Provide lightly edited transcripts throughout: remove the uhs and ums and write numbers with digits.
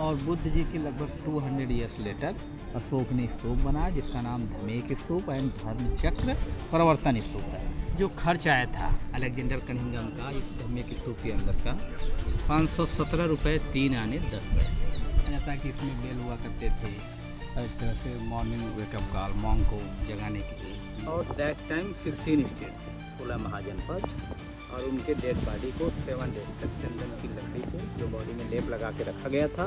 और बुद्ध जी के लगभग 200 ईयर्स लेटर अशोक ने स्तूप बनाया जिसका नाम धमेक स्तूप एंड धर्म चक्र प्रवर्तन स्तूप है। जो खर्च आया था अलेक्जेंडर कनिंघम का इस धमेक स्तूप के अंदर का 517 रुपये 3 आने 10 पैसे। जाता है कि इसमें बेल हुआ करते थे इस तरह से मॉर्निंग वेकअप कॉल मॉन्ग को जगाने के लिए। और दैट टाइम 16 स्टेट थे, 16 महाजनपद, और उनके डेड बॉडी को 7 डेज तक चंदन की लकड़ी को जो बॉडी में लेप लगा के रखा गया था।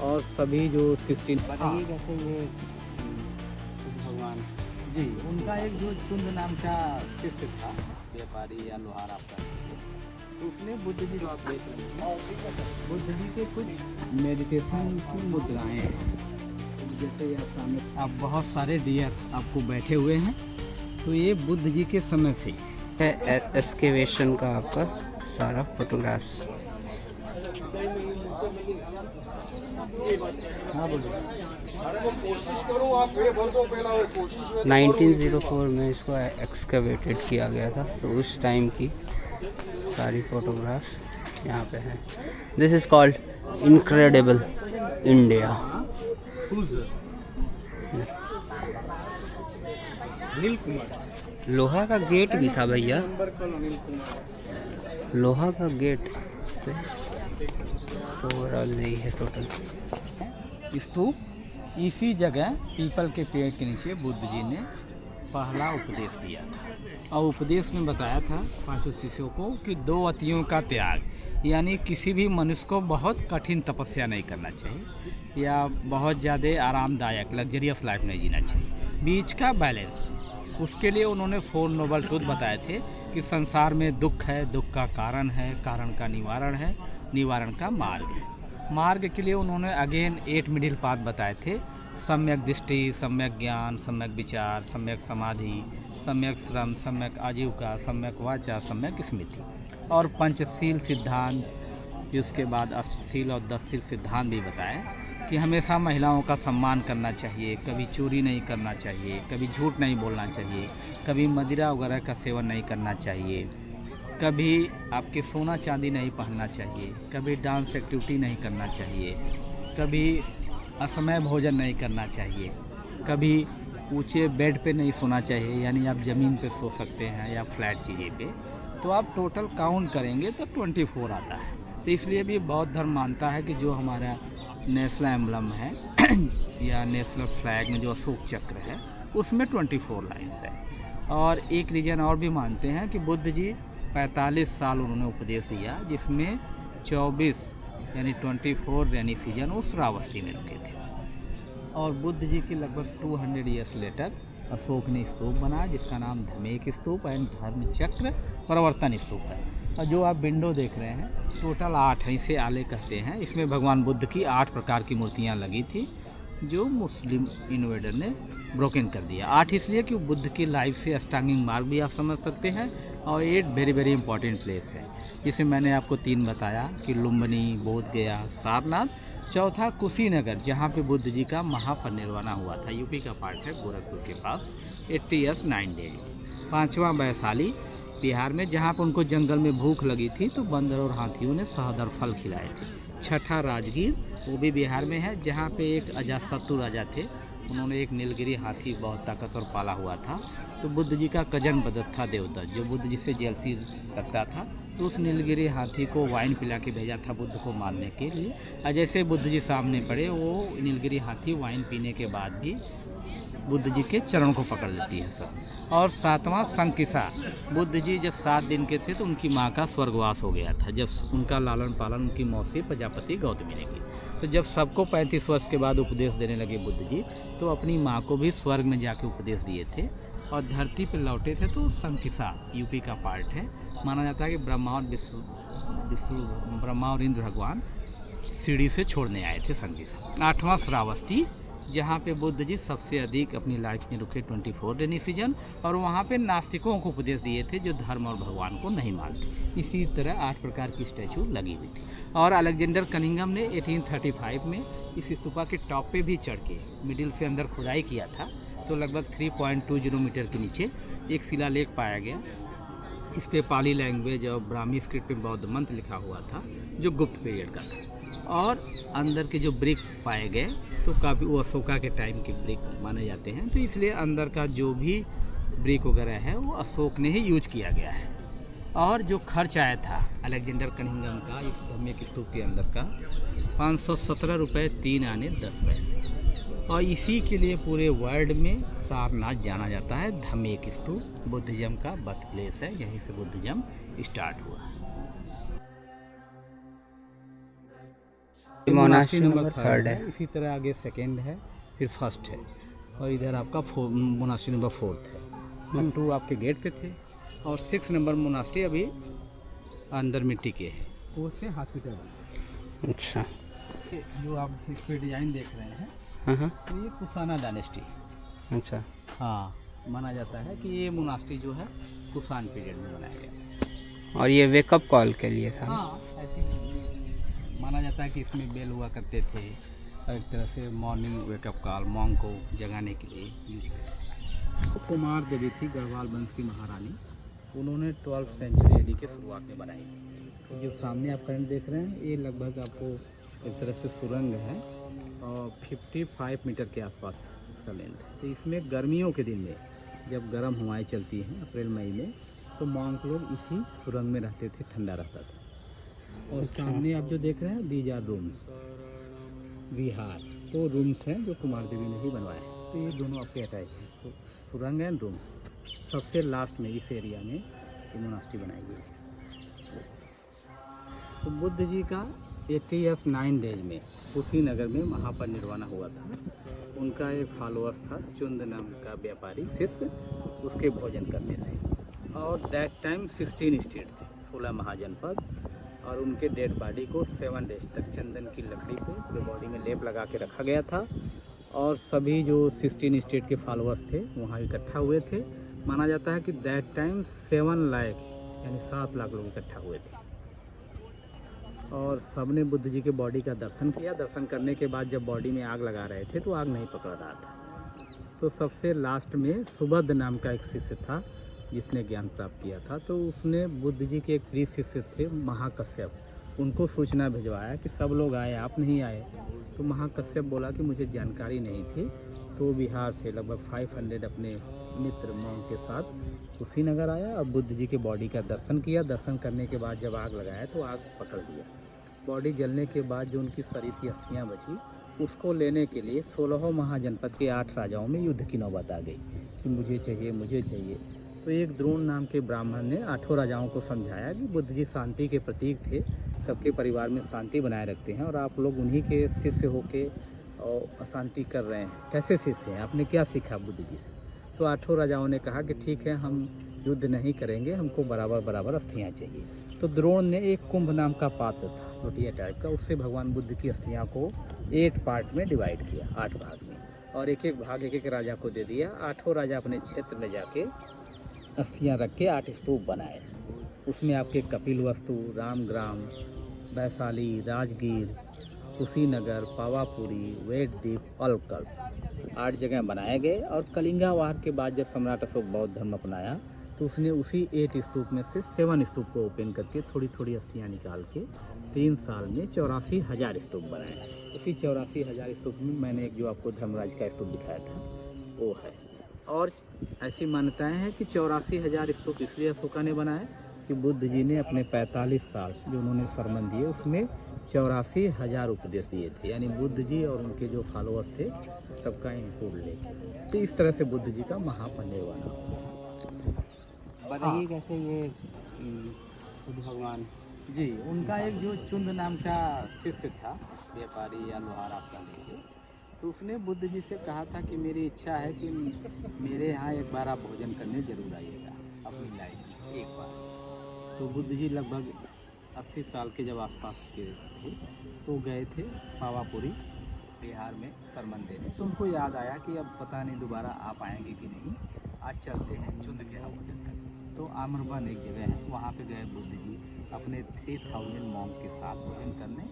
और सभी जो 16 बताइए कैसे ये भगवान जी उनका एक जो चुंद नाम का शिष्य था व्यापारी या लोहार आपका, तो उसने बुद्ध जी जो आप देख रहे हैं बुद्ध जी के कुछ मेडिटेशन की मुद्राएं हैं। जैसे आप सामने आप बहुत सारे डियर आपको बैठे हुए हैं, तो ये बुद्ध जी के समय से एक्सकेवेशन का आपका सारा फोटोग्राफ्स। हाँ बोलिए। 1904 में इसको एक्सकेवेटेड किया गया था, तो उस टाइम की सारी फोटोग्राफ्स यहाँ पे हैं। This is called incredible India. लोहा का गेट भी था भैया, लोहा का गेट से तो ओवरऑल नहीं है टोटल। स्तूप इसी जगह पीपल के पेड़ के नीचे बुद्ध जी ने पहला उपदेश दिया था, और उपदेश में बताया था 5 शिष्यों को कि 2 अतियों का त्याग, यानी किसी भी मनुष्य को बहुत कठिन तपस्या नहीं करना चाहिए या बहुत ज़्यादा आरामदायक लग्जरियस लाइफ नहीं जीना चाहिए, बीच का बैलेंस। उसके लिए उन्होंने 4 नोबल ट्रूथ बताए थे कि संसार में दुख है, दुख का कारण है, कारण का निवारण है, निवारण का मार्ग है। मार्ग के लिए उन्होंने अगेन 8 मिडिल पाथ बताए थे, सम्यक दृष्टि, सम्यक ज्ञान, सम्यक विचार, सम्यक समाधि, सम्यक श्रम, सम्यक आजीविका, सम्यक वाचा, सम्यक स्मृति, और पंचशील सिद्धांत, उसके बाद अष्टशील और 10शील सिद्धांत भी बताए कि हमेशा महिलाओं का सम्मान करना चाहिए, कभी चोरी नहीं करना चाहिए, कभी झूठ नहीं बोलना चाहिए, कभी मदिरा वगैरह का सेवन नहीं करना चाहिए, कभी आपके सोना चांदी नहीं पहनना चाहिए, कभी डांस एक्टिविटी नहीं करना चाहिए, कभी असमय भोजन नहीं करना चाहिए, कभी ऊंचे बेड पे नहीं सोना चाहिए, यानी आप ज़मीन पे सो सकते हैं या फ्लैट चीज़ें पे। तो आप टोटल काउंट करेंगे तो 24 आता है। तो इसलिए भी बौद्ध धर्म मानता है कि जो हमारा नेशनल एम्बलम है या नेशनल फ्लैग में जो अशोक चक्र है उसमें 24 लाइन्स है। और एक रीजन और भी मानते हैं कि बुद्ध जी 45 साल उन्होंने उपदेश दिया, जिसमें 24 यानी 24 रेनी सीजन वो श्रावस्ती में रुके थे। और बुद्ध जी के लगभग 200 ईयर्स लेटर अशोक ने स्तूप बनाया जिसका नाम धमेक स्तूप एंड धर्म चक्र प्रवर्तन स्तूप है। और जो आप विंडो देख रहे हैं टोटल 8 है, इसे आले कहते हैं। इसमें भगवान बुद्ध की 8 प्रकार की मूर्तियाँ लगी थी जो मुस्लिम इन्वेडर ने ब्रोकन कर दिया। 8 इसलिए कि बुद्ध की लाइफ से अष्टांगिक मार्ग भी आप समझ सकते हैं, और 8 वेरी वेरी इंपॉर्टेंट प्लेस है। जिसमें मैंने आपको 3 बताया कि लुम्बिनी, बोध गया, सारनाथ, चौथा कुशीनगर जहाँ पे बुद्ध जी का महापरिनिर्वाण हुआ था, यूपी का पार्ट है गोरखपुर के पास, 80 years 9 days। 5वां वैशाली बिहार में जहाँ पर उनको जंगल में भूख लगी थी तो बंदर और हाथियों ने सहदर फल खिलाए थे। 6ठा राजगीर वो भी बिहार में है जहाँ पे एक अजातशत्रु राजा थे, उन्होंने एक नीलगिरी हाथी बहुत ताकतवर पाला हुआ था। तो बुद्ध जी का कजन ब्रदर था देवदत्त, जो बुद्ध जी से जेलसी रखता था, तो उस नीलगिरी हाथी को वाइन पिला के भेजा था बुद्ध को मारने के लिए। और जैसे बुद्ध जी सामने पड़े वो नीलगिरी हाथी वाइन पीने के बाद भी बुद्ध जी के चरणों को पकड़ लेती है सब। और 7वां संकिसा, बुद्ध जी जब 7 दिन के थे तो उनकी माँ का स्वर्गवास हो गया था, जब उनका लालन पालन उनकी मौसी प्रजापति गौतमी ने की। तो जब सबको 35 वर्ष के बाद उपदेश देने लगे बुद्ध जी, तो अपनी माँ को भी स्वर्ग में जाके उपदेश दिए थे और धरती पर लौटे थे। तो संकिसा यूपी का पार्ट है। माना जाता है कि ब्रह्मा और इंद्र भगवान सीढ़ी से छोड़ने आए थे संकिसा। 8वां श्रावस्ती, जहाँ पे बुद्ध जी सबसे अधिक अपनी लाइफ में रुके 24 रेनी सीजन, और वहाँ पे नास्तिकों को उपदेश दिए थे जो धर्म और भगवान को नहीं मानते। इसी तरह 8 प्रकार की स्टैचू लगी हुई थी। और अलेक्जेंडर कनिंघम ने 1835 में इस स्तूपा के टॉप पे भी चढ़ के मिडिल से अंदर खुदाई किया था, तो लगभग 3.20 मीटर के नीचे एक शिलालेख पाया गया। इस पे पाली लैंग्वेज और ब्राह्मी स्क्रिप्ट में बौद्ध मंत्र लिखा हुआ था जो गुप्त पीरियड का था। और अंदर के जो ब्रिक पाए गए तो काफ़ी वो अशोका के टाइम के ब्रिक माने जाते हैं, तो इसलिए अंदर का जो भी ब्रिक वगैरह है वो अशोक ने ही यूज किया गया है। और जो खर्च आया था अलेक्जेंडर कनिंघम का इस धम्मिक स्तूप के अंदर का 517 रुपये 3 आने 10 पैसे, और इसी के लिए पूरे वर्ल्ड में सारनाथ जाना जाता है। धम्मिक स्तूप बुद्धिज्म का बर्थ प्लेस है, यहीं से बुद्धिज्म स्टार्ट हुआ। मोनास्ट्री नंबर नंबर 3 3 है, है। इसी तरह आगे 2nd है, फिर 1st है, और इधर आपका मोनास्ट्री नंबर 4 है। 1, 2 आपके गेट पे थे, और 6 नंबर मोनास्ट्री अभी अंदर मिट्टी के है, वो से हॉस्पिटल बना। अच्छा। जो आप इस पे डिजाइन देख रहे हैं, हाँ। तो ये कुशाना डायनेस्टी। अच्छा। हाँ, माना जाता है कि ये मोनास्ट्री जो है कुषाण पीरियड में बनाया गया। और ये वेकअप कॉल के लिए था। हाँ, ऐसे माना जाता है कि इसमें बेल हुआ करते थे, और एक तरह से मॉर्निंग वेकअप कॉल मॉन्ग को जगाने के लिए यूज किया। तो कुमार देवी थी गढ़वाल वंश की महारानी, उन्होंने 12th सेंचुरी एडी के शुरुआत में बनाई। तो जो सामने आप करंट देख रहे हैं, ये लगभग आपको एक तरह से सुरंग है, और 55 मीटर के आसपास इसका लेंथ है। तो इसमें गर्मियों के दिन में जब गर्म हवाएं चलती हैं अप्रैल मई में, तो मॉन्क लोग इसी सुरंग में रहते थे, ठंडा रहता था। और सामने आप जो देख रहे हैं, दीज आर रूम्स, विहार, तो रूम्स हैं जो कुमार देवी ने ही बनवाए हैं। तो ये दोनों आपके अटैच हैं, सुरंग एंड रूम्स। सबसे लास्ट में इस एरिया में ये मोनास्ट्री बनाई गई है। तो बुद्ध जी का 80 या 9 डेज में कुशीनगर में महापरिनिर्वाण हुआ था। उनका एक फॉलोअर्स था चुंद नाम का व्यापारी शिष्य, उसके भोजन करने से। और दैट टाइम 16 स्टेट थे, 16 महाजनपद, और उनके डेड बॉडी को 7 डेज तक चंदन की लकड़ी पे पूरे बॉडी में लेप लगा के रखा गया था। और सभी जो 16 स्टेट के फॉलोअर्स थे वहाँ इकट्ठा हुए थे। माना जाता है कि दैट टाइम 7 लाख यानी 7 लाख लोग इकट्ठा हुए थे, और सब ने बुद्ध जी के बॉडी का दर्शन किया। दर्शन करने के बाद जब बॉडी में आग लगा रहे थे तो आग नहीं पकड़ रहा था। तो सबसे लास्ट में सुबध नाम का एक शिष्य था जिसने ज्ञान प्राप्त किया था। तो उसने बुद्ध जी के एक प्रिय शिष्य थे महाकश्यप, उनको सूचना भिजवाया कि सब लोग आए, आप नहीं आए। तो महाकश्यप बोला कि मुझे जानकारी नहीं थी। तो बिहार से लगभग 500 अपने मित्र मॉन्क के साथ कुशीनगर आया और बुद्ध जी के बॉडी का दर्शन किया। दर्शन करने के बाद जब आग लगाया तो आग पकड़ लिया। बॉडी जलने के बाद जो उनकी शरीर की अस्थियाँ बची, उसको लेने के लिए 16 महाजनपद के 8 राजाओं में युद्ध की नौबत आ गई कि मुझे चाहिए, मुझे चाहिए। तो एक द्रोण नाम के ब्राह्मण ने 8 राजाओं को समझाया कि बुद्ध जी शांति के प्रतीक थे, सबके परिवार में शांति बनाए रखते हैं, और आप लोग उन्हीं के शिष्य होके और अशांति कर रहे हैं। कैसे शिष्य हैं, आपने क्या सीखा बुद्ध जी से? तो 8 राजाओं ने कहा कि ठीक है, हम युद्ध नहीं करेंगे, हमको बराबर बराबर अस्थियाँ चाहिए। तो द्रोण ने एक कुंभ नाम का पात्र था, लोटिया टाइप का, उससे भगवान बुद्ध की अस्थियाँ को 8 पार्ट में डिवाइड किया, 8 भाग में, और एक एक भाग एक एक राजा को दे दिया। 8 राजा अपने क्षेत्र में जाके अस्थियाँ रख के 8 स्तूप बनाए। उसमें आपके कपिल वस्तु, रामग्राम, वैशाली, राजगीर, कुशीनगर, पावापुरी, वेटद्वीप, अलकल, 8 जगह बनाए गए। और कलिंगा वार के बाद जब सम्राट अशोक बौद्ध धर्म अपनाया तो उसने उसी 8 स्तूप में से 7 स्तूप को ओपन करके थोड़ी थोड़ी अस्थियाँ निकाल के 3 साल में 84,000 स्तूप बनाए। उसी 84,000 स्तूप में मैंने एक जो आपको धर्मराज का स्तूप दिखाया था वो है। और ऐसी मान्यताएं हैं कि 84,000 स्तूप इसलिए अशोका ने बनाए कि बुद्ध जी ने अपने 45 साल जो उन्होंने सरमन दिए उसमें 84,000 उपदेश दिए थे, यानी बुद्ध जी और उनके जो फॉलोअर्स थे सबका इंक्लूड लेके। तो इस तरह से बुद्ध जी का महापरिनिर्वाण। बताइए कैसे ये बुद्ध भगवान जी, उनका एक जो चुंद नाम का शिष्य था, व्यापारी या लोहार आप कह लीजिए, तो उसने बुद्ध जी से कहा था कि मेरी इच्छा है कि मेरे यहाँ एक बार आप भोजन करने जरूर आइएगा अपनी लाइफ में एक बार। तो बुद्ध जी लगभग 80 साल के जब आसपास के थे तो गए थे पावापुरी बिहार में सरमन देने। तो उनको याद आया कि अब पता नहीं दोबारा आ पाएंगे कि नहीं, आज चलते हैं चुंद के यहाँ भोजन करने। तो आम्रवन एक जगह है, वहाँ पे गए बुद्ध जी अपने 3000 मॉन्क के साथ भोजन करने।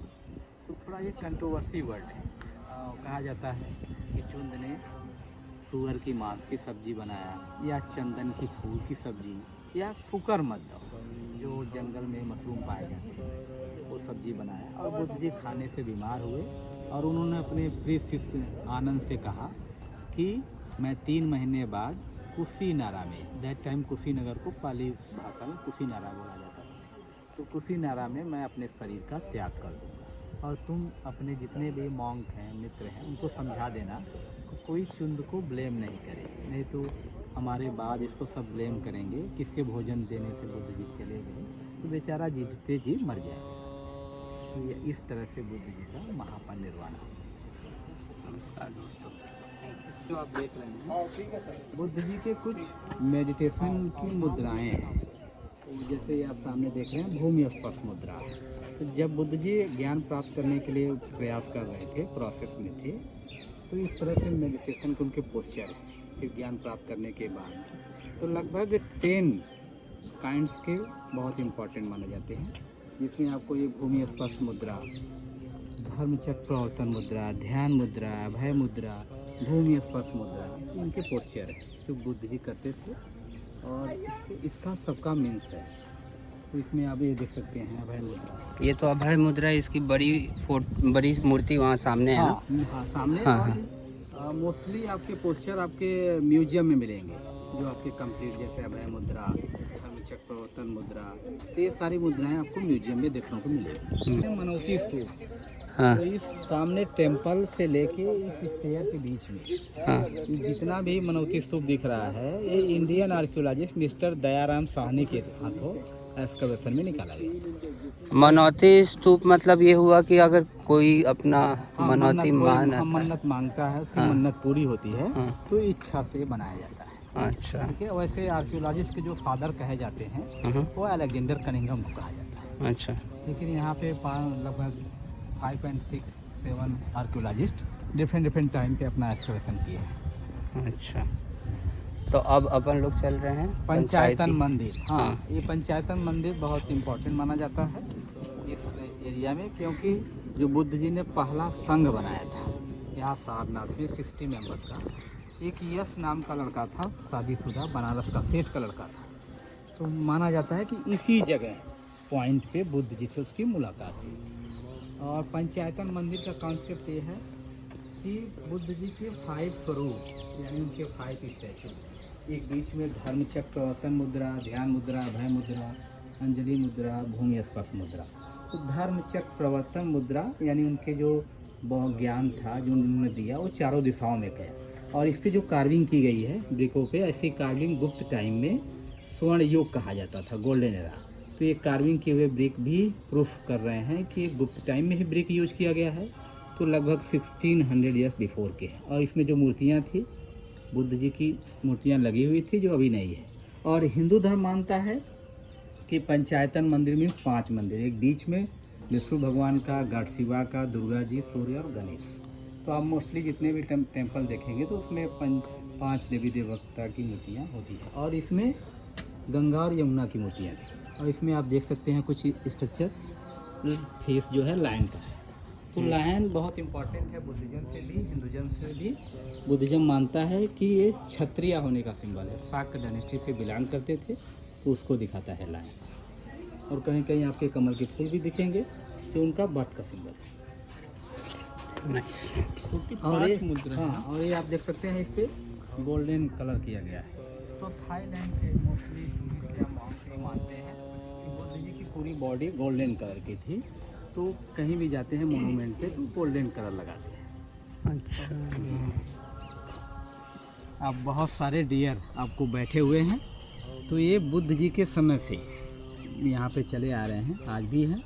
तो थोड़ा ये कंट्रोवर्सी वर्ड है। कहा जाता है कि चुंद ने सूअर की मांस की सब्जी बनाया, या चंदन की फूल की सब्जी, या शुकर मद्दा जो जंगल में मशरूम पाए जाते हैं वो सब्जी बनाया और बुद्ध जी खाने से बीमार हुए और उन्होंने अपने प्रिय शिष्य आनंद से कहा कि मैं 3 महीने बाद कुशीनारा में, दैट टाइम कुशीनगर को पाली भाषा में कुशीनारा बोला जाता था, तो कुशीनारा में मैं अपने शरीर का त्याग कर दूँगा और तुम अपने जितने भी मॉन्क हैं, मित्र हैं, उनको समझा देना कि कोई चुंद को ब्लेम नहीं करे, नहीं तो हमारे बाद इसको सब ब्लेम करेंगे, किसके भोजन देने से बुद्ध जी चले गए, तो बेचारा जीते जी मर जाएगा। तो ये इस तरह से बुद्ध जी का महापरिनिर्वाण हुआ। नमस्कार दोस्तों। जो आप देख रहे हैं बुद्ध जी के कुछ मेडिटेशन की मुद्राएं हैं, जैसे आप सामने देख रहे हैं भूमि स्पर्श मुद्रा। तो जब बुद्ध जी ज्ञान प्राप्त करने के लिए प्रयास कर रहे थे, प्रोसेस में थे, तो इस तरह से मेडिटेशन के उनके पोस्चर है। फिर ज्ञान प्राप्त करने के बाद तो लगभग 10 काइंड्स के बहुत इम्पोर्टेंट माने जाते हैं, जिसमें आपको ये भूमि स्पर्श मुद्रा, धर्म चक्र प्रवर्तन मुद्रा, ध्यान मुद्रा, अभय मुद्रा, भूमि स्पर्श मुद्रा, इनके पोस्चर है जो बुद्ध जी करते थे और इसका सबका मीन्स है। तो इसमें आप ये देख सकते हैं अभय मुद्रा। ये तो अभय मुद्रा है, इसकी बड़ी मूर्ति वहाँ सामने है ना? हाँ सामने। हाँ। मोस्टली आपके पोस्चर आपके म्यूजियम में मिलेंगे, जो आपके कंप्लीट, जैसे अभय मुद्रा, धर्मचक्र प्रवर्तन मुद्रा, तो ये सारी मुद्राएं आपको म्यूजियम में देखने को मिलेगी। मनौती स्तूप, हाँ। तो इस सामने टेंपल से लेके इस स्टेयर के बीच में हाँ। जितना भी मनौती स्तूप दिख रहा है, ये Indian archaeologist mister Dayaram Sahni के हाथों एक्सकवेशन में निकाला गया। मनौती स्तूप मतलब ये हुआ कि अगर कोई अपना मनौती मन्नत मांगता है, उसकी हाँ। मन्नत पूरी होती है, हाँ। तो इच्छा से बनाया जाता है। अच्छा। ठीक है। वैसे आर्कियोलॉजिस्ट के जो फादर कहे जाते हैं हाँ। वो अलेक्जेंडर कनिंघम को कहा जाता है। अच्छा। लेकिन यहाँ पे लगभग 5 and 6, 7 आर्कियोलॉजिस्ट डिफरेंट टाइम पे अपना एक्सकवेशन किए हैं। अच्छा, तो अब अपन लोग चल रहे हैं पंचायतन मंदिर। हाँ, हाँ। ये पंचायतन मंदिर बहुत इम्पोर्टेंट माना जाता है इस एरिया में, क्योंकि जो बुद्ध जी ने पहला संघ बनाया था यहाँ सारनाथ में 60 मेंबर का, एक यश नाम का लड़का था, शादीशुदा, बनारस का सेठ का लड़का था। तो माना जाता है कि इसी जगह पॉइंट पे बुद्ध जी से उसकी मुलाकात हुई। और पंचायतन मंदिर का कॉन्सेप्ट ये है कि बुद्ध जी के 5 स्वरूप, यानी उनके 5 स्टैचू, एक बीच में धर्मचक्र प्रवर्तन मुद्रा, ध्यान मुद्रा, अभय मुद्रा, अंजलि मुद्रा, भूमि स्पर्श मुद्रा। तो धर्मचक्र प्रवर्तन मुद्रा यानी उनके जो ज्ञान था जो उन्होंने दिया वो चारों दिशाओं में गया। और इस पर जो कार्विंग की गई है ब्रिकों पे, ऐसी कार्विंग गुप्त टाइम में स्वर्ण युग कहा जाता था, गोल्डन एरा। तो ये कार्विंग किए हुए ब्रिक भी प्रूफ कर रहे हैं कि गुप्त टाइम में ही ब्रिक यूज किया गया है, तो लगभग 1600 ईयर्स बिफोर के। और इसमें जो मूर्तियाँ थी, बुद्ध जी की मूर्तियाँ लगी हुई थी जो अभी नहीं है। और हिंदू धर्म मानता है कि पंचायतन मंदिर मीन्स 5 मंदिर, एक बीच में विष्णु भगवान का, गॉड शिवा का, दुर्गा जी, सूर्य और गणेश। तो आप मोस्टली जितने भी टेम्पल देखेंगे तो उसमें 5 देवी देवता की मूर्तियाँ होती हैं। और इसमें गंगा और यमुना की मूर्तियाँ थी। और इसमें आप देख सकते हैं कुछ स्ट्रक्चर, फेस जो है लायन का है। तो लायन बहुत इम्पॉर्टेंट है बुद्धिज्म से भी, हिंदुज्म से भी। बुद्धिज्म मानता है कि ये क्षत्रिय होने का सिंबल है, शाक्य डायनेस्टी से बिलोंग करते थे, तो उसको दिखाता है लायन। और कहीं कहीं आपके कमल के फूल भी दिखेंगे जो उनका बर्थ का सिंबल है। और ये आप देख सकते हैं इस पर गोल्डन कलर किया गया है। तो थाईलैंड के मोस्टली टूरिस्ट या मॉन्क मानते हैं कि बुद्ध जी की पूरी बॉडी गोल्डन कलर की थी, तो कहीं भी जाते हैं मोनूमेंट पे तो गोल्डन कलर लगाते हैं। अच्छा। आप बहुत सारे डियर आपको बैठे हुए हैं, तो ये बुद्ध जी के समय से यहाँ पे चले आ रहे हैं, आज भी हैं।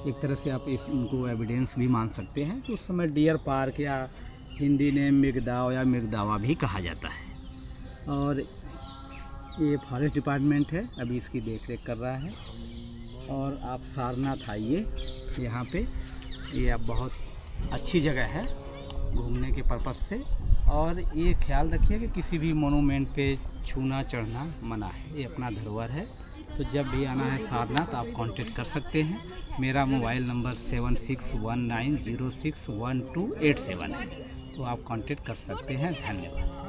एक तरह से आप इनको एविडेंस भी मान सकते हैं कि उस समय डियर पार्क या हिंदी में मृगदाव या मृगदावा भी कहा जाता है। और ये फॉरेस्ट डिपार्टमेंट है, अभी इसकी देख रेख कर रहा है। और आप सारनाथ आइए, यहाँ पे ये आप बहुत अच्छी जगह है घूमने के पर्पज़ से। और ये ख्याल रखिए कि किसी भी मोनूमेंट पे छूना चढ़ना मना है, ये अपना धरोहर है। तो जब भी आना है सारनाथ आप कांटेक्ट कर सकते हैं। मेरा मोबाइल नंबर 7619061287 है, तो आप कांटेक्ट कर सकते हैं। धन्यवाद।